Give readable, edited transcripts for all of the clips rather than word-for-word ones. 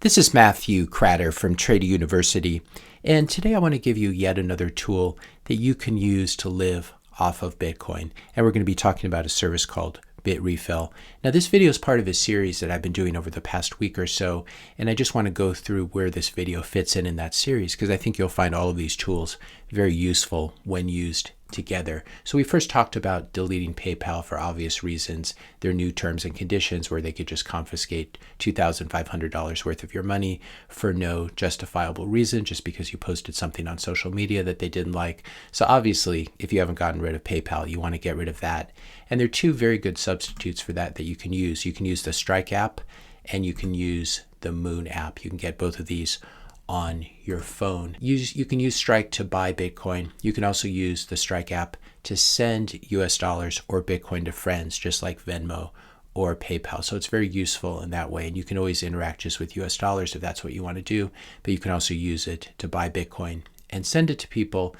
This is Matthew Kratter from Trader University, and today I want to give you yet another tool that you can use to live off of Bitcoin. And we're going to be talking about a service called Bitrefill. Now, this video is part of a series that I've been doing over the past week or so, and I just want to go through where this video fits in that series because I think you'll find all of these tools very useful when used together. So we first talked about deleting PayPal for obvious reasons, their new terms and conditions where they could just confiscate $2,500 worth of your money for no justifiable reason, just because you posted something on social media that they didn't like. So obviously, if you haven't gotten rid of PayPal, you want to get rid of that. And there are two very good substitutes for that you can use. You can use the 𝐁𝐥𝐭𝐞 app and you can use the Muun app. You can get both of these on your phone. You can use 𝐁𝐥𝐭𝐞 to buy Bitcoin. You can also use the 𝐁𝐥𝐭𝐞 app to send US dollars or Bitcoin to friends, just like Venmo or PayPal. So it's very useful in that way. And you can always interact just with US dollars if that's what you want to do. But you can also use it to buy Bitcoin and send it to people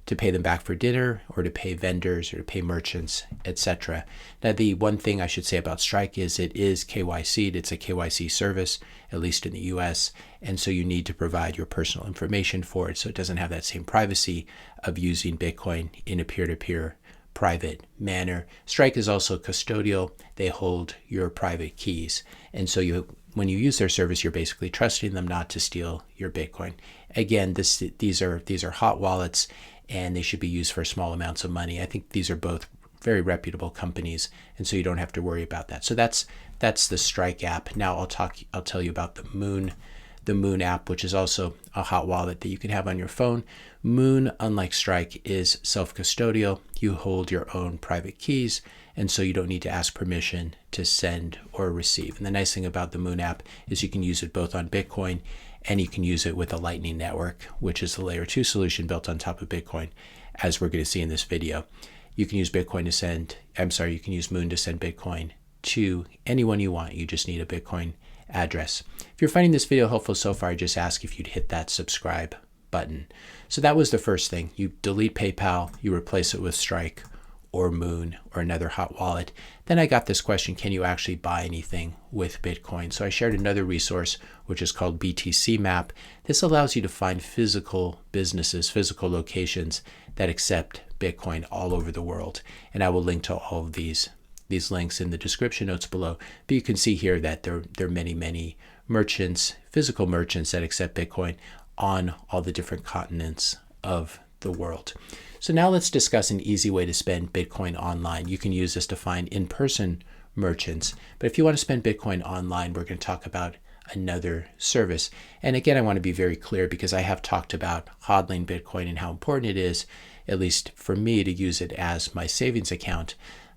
to pay them back for dinner or to pay vendors or to pay merchants, etc. Now, the one thing I should say about 𝐁𝐥𝐭𝐞 is it is KYC'd. It's a KYC service, at least in the US. And so you need to provide your personal information for it. So it doesn't have that same privacy of using Bitcoin in a peer-to-peer private manner. 𝐁𝐿 is also custodial. They hold your private keys. And so when you use their service, you're basically trusting them not to steal your Bitcoin. Again, these are hot wallets, and they should be used for small amounts of money. I think these are both very reputable companies, and so you don't have to worry about that. So that's the 𝐁𝐥𝐭𝐞 app. Now I'll tell you about the Muun app, which is also a hot wallet that you can have on your phone. Muun, unlike 𝐁𝐿, is self-custodial. You hold your own private keys, and so you don't need to ask permission to send or receive. And the nice thing about the Muun app is you can use it both on Bitcoin and you can use it with a Lightning Network, which is the layer 2 solution built on top of Bitcoin, as we're going to see in this video. You can use Muun to send Bitcoin to anyone you want. You just need a Bitcoin address. If you're finding this video helpful so far, I just ask if you'd hit that subscribe button. So that was the first thing. You delete PayPal, you replace it with 𝐁𝐿 or Muun or another hot wallet. Then I got this question, can you actually buy anything with Bitcoin? So I shared another resource, which is called BTC Map. This allows you to find physical businesses, physical locations that accept Bitcoin all over the world. And I will link to all of these links in the description notes below. But you can see here that there are many merchants, physical merchants that accept Bitcoin on all the different continents of the world. So now let's discuss an easy way to spend Bitcoin online. You can use this to find in-person merchants. But if you want to spend Bitcoin online, we're going to talk about another service. And again, I want to be very clear because I have talked about hodling Bitcoin and how important it is, at least for me, to use it as my savings account.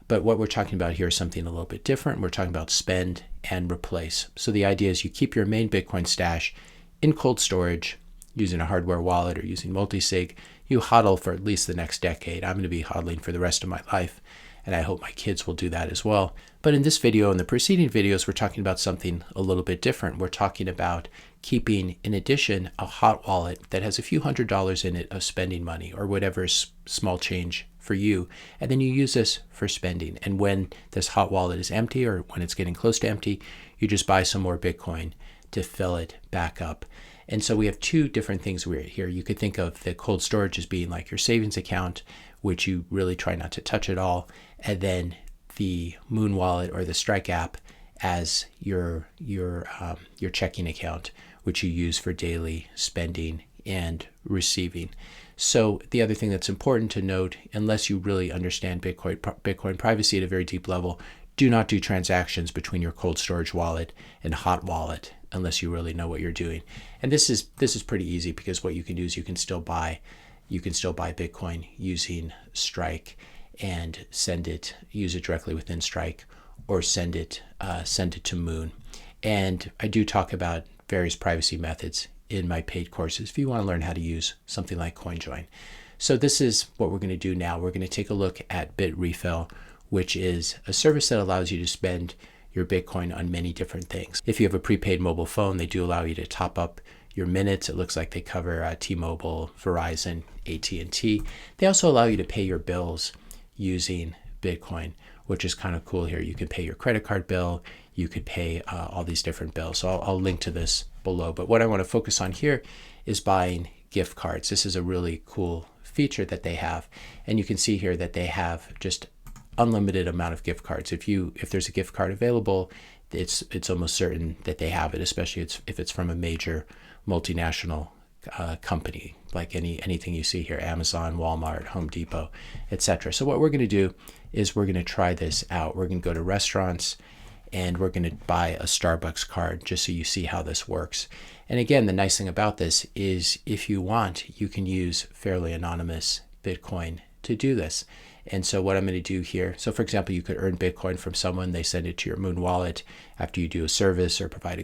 But what we're talking about here is something a little bit different. We're talking about spend and replace. So the idea is you keep your main Bitcoin stash in cold storage using a hardware wallet or using multi-sig. You hodl for at least the next decade. I'm going to be hodling for the rest of my life, and I hope my kids will do that as well. But in this video and the preceding videos, we're talking about something a little bit different. We're talking about keeping, in addition, a hot wallet that has a few $100s in it of spending money or whatever is small change for you. And then you use this for spending. And when this hot wallet is empty or when it's getting close to empty, you just buy some more Bitcoin to fill it back up. And so we have two different things here. You could think of the cold storage as being like your savings account, which you really try not to touch at all. And then the Muun wallet or the 𝐁𝐿 app as your checking account, which you use for daily spending and receiving. So the other thing that's important to note, unless you really understand Bitcoin privacy at a very deep level, do not do transactions between your cold storage wallet and hot wallet unless you really know what you're doing. And this is pretty easy because what you can do is you can still buy Bitcoin using 𝐁𝐿 and use it directly within 𝐁𝐿 or send it to Muun. And I do talk about various privacy methods in my paid courses if you want to learn how to use something like CoinJoin. So this is what we're going to do now. We're going to take a look at Bitrefill, which is a service that allows you to spend your Bitcoin on many different things. If you have a prepaid mobile phone, they do allow you to top up your minutes. It looks like they cover T-Mobile, Verizon, AT&T. They also allow you to pay your bills using Bitcoin, which is kind of cool here. You can pay your credit card bill, you could pay all these different bills. So I'll link to this below. But what I want to focus on here is buying gift cards. This is a really cool feature that they have. And you can see here that they have just unlimited amount of gift cards. If there's a gift card available, it's almost certain that they have it, especially if it's from a major multinational company, like anything you see here, Amazon, Walmart, Home Depot, etc. So what we're going to do is we're going to try this out. We're going to go to restaurants and we're going to buy a Starbucks card just so you see how this works. And again, the nice thing about this is if you want, you can use fairly anonymous Bitcoin to do this. And so what I'm going to do here, so for example, you could earn Bitcoin from someone, they send it to your Muun wallet after you do a service or provide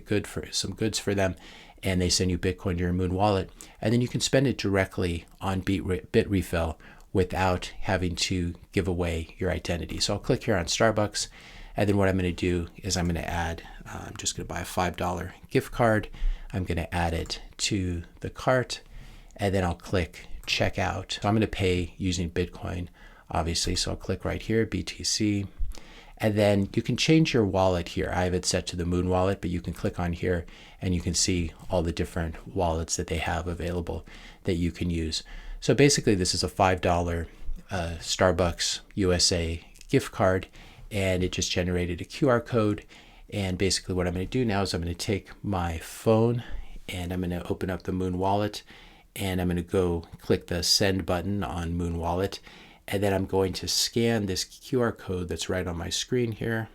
some goods for them, and they send you Bitcoin to your Muun wallet, and then you can spend it directly on Bitrefill without having to give away your identity. So I'll click here on Starbucks, and then what I'm going to do is I'm going to add, I'm just going to buy a $5 gift card. I'm going to add it to the cart, and then I'll click checkout. So I'm going to pay using Bitcoin, obviously. So I'll click right here, BTC, and then you can change your wallet here. I have it set to the Muun wallet, but you can click on here and you can see all the different wallets that they have available that you can use. So basically this is a $5 Starbucks USA gift card, and it just generated a QR code. And basically what I'm going to do now is I'm going to take my phone and I'm going to open up the Muun wallet, and I'm going to go click the send button on Muun wallet, and then I'm going to scan this QR code that's right on my screen here.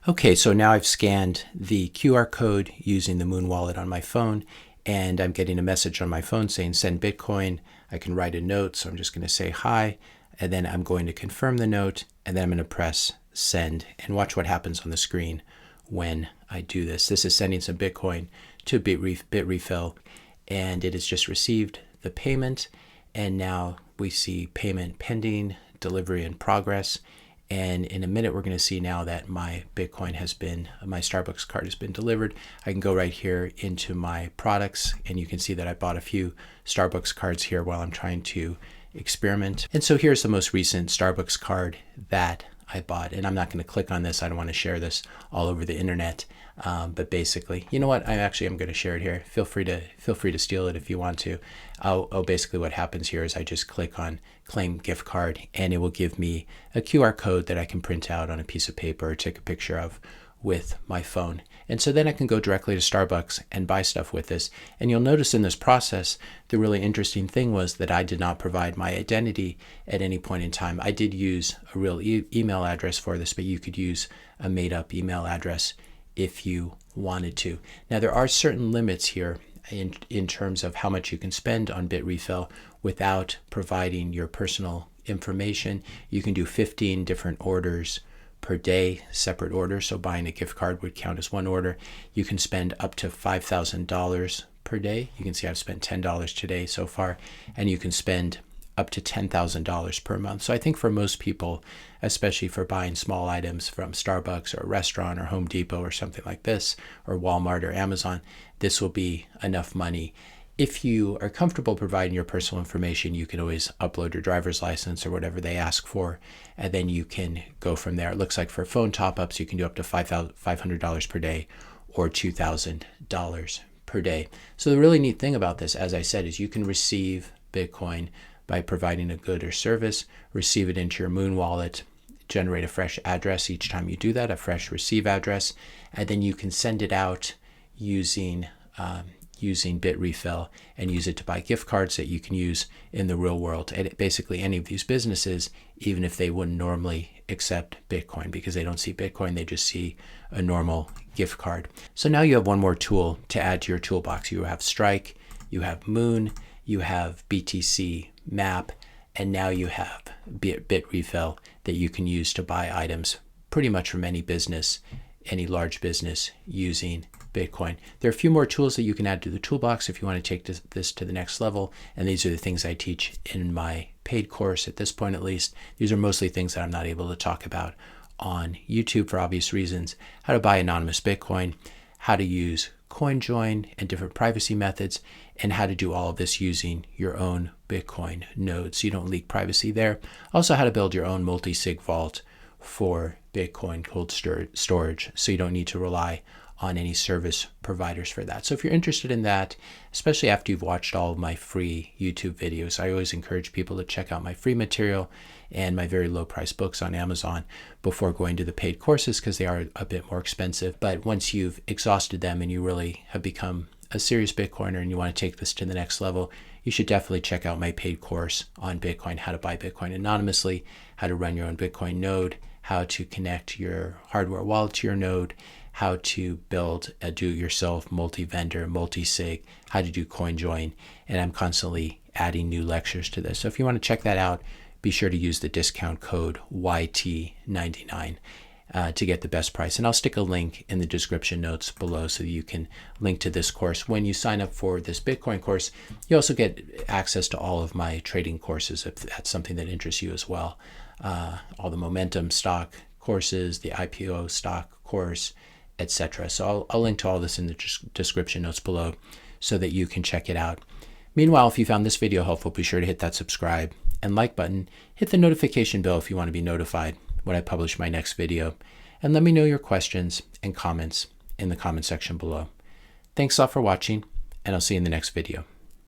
Okay, so now I've scanned the QR code using the Muun wallet on my phone, and I'm getting a message on my phone saying send Bitcoin. I can write a note, so I'm just going to say hi, and then I'm going to confirm the note, and then I'm going to press send, and watch what happens on the screen when I do this. This is sending some Bitcoin to Bitrefill, and it has just received the payment, and now we see payment pending, delivery in progress, and in a minute we're going to see now that my Bitcoin my Starbucks card has been delivered. I can go right here into my products, and you can see that I bought a few Starbucks cards here while I'm trying to experiment. And so here's the most recent Starbucks card that I bought, and I'm not going to click on this. I don't want to share this all over the internet. But basically, you know what? I'm going to share it here. Feel free to steal it if you want to. Basically what happens here is I just click on claim gift card, and it will give me a QR code that I can print out on a piece of paper or take a picture of with my phone. And so then I can go directly to Starbucks and buy stuff with this. And you'll notice in this process, the really interesting thing was that I did not provide my identity at any point in time. I did use a real email address for this, but you could use a made-up email address if you wanted to. Now, there are certain limits here in terms of how much you can spend on Bitrefill without providing your personal information. You can do 15 different orders per day, separate orders. So buying a gift card would count as one order. You can spend up to $5,000 per day. You can see I've spent $10 today so far, and you can spend up to $10,000 per month. So I think for most people, especially for buying small items from Starbucks or a restaurant or Home Depot or something like this, or Walmart or Amazon, this will be enough money. If you are comfortable providing your personal information, you can always upload your driver's license or whatever they ask for, and then you can go from there. It looks like for phone top-ups, you can do up to $500 per day or $2,000 per day. So the really neat thing about this, as I said, is you can receive Bitcoin by providing a good or service, receive it into your Muun wallet, generate a fresh address each time you do that, a fresh receive address, and then you can send it out using Bitrefill and use it to buy gift cards that you can use in the real world. And basically any of these businesses, even if they wouldn't normally accept Bitcoin because they don't see Bitcoin, they just see a normal gift card. So now you have one more tool to add to your toolbox. You have Strike, you have Muun, you have BTC Map, and now you have Bitrefill that you can use to buy items pretty much from any business, any large business using Bitcoin. There are a few more tools that you can add to the toolbox if you want to take this to the next level, and these are the things I teach in my paid course at this point at least. These are mostly things that I'm not able to talk about on YouTube for obvious reasons. How to buy anonymous Bitcoin, how to use CoinJoin and different privacy methods, and how to do all of this using your own Bitcoin nodes so you don't leak privacy there. Also how to build your own multi-sig vault for Bitcoin cold storage, so you don't need to rely on any service providers for that. So if you're interested in that, especially after you've watched all of my free YouTube videos, I always encourage people to check out my free material and my very low price books on Amazon before going to the paid courses, because they are a bit more expensive. But once you've exhausted them and you really have become a serious Bitcoiner and you want to take this to the next level, you should definitely check out my paid course on Bitcoin, how to buy Bitcoin anonymously, how to run your own Bitcoin node, how to connect your hardware wallet to your node, how to build a do-it-yourself multi-vendor, multi-sig, how to do coin join, and I'm constantly adding new lectures to this. So if you want to check that out, be sure to use the discount code YT99 to get the best price. And I'll stick a link in the description notes below so that you can link to this course. When you sign up for this Bitcoin course, you also get access to all of my trading courses if that's something that interests you as well. All the momentum stock courses, the IPO stock course, etc. So I'll link to all this in the description notes below so that you can check it out. Meanwhile, if you found this video helpful, be sure to hit that subscribe and like button. Hit the notification bell if you want to be notified when I publish my next video. And let me know your questions and comments in the comment section below. Thanks a lot for watching, and I'll see you in the next video.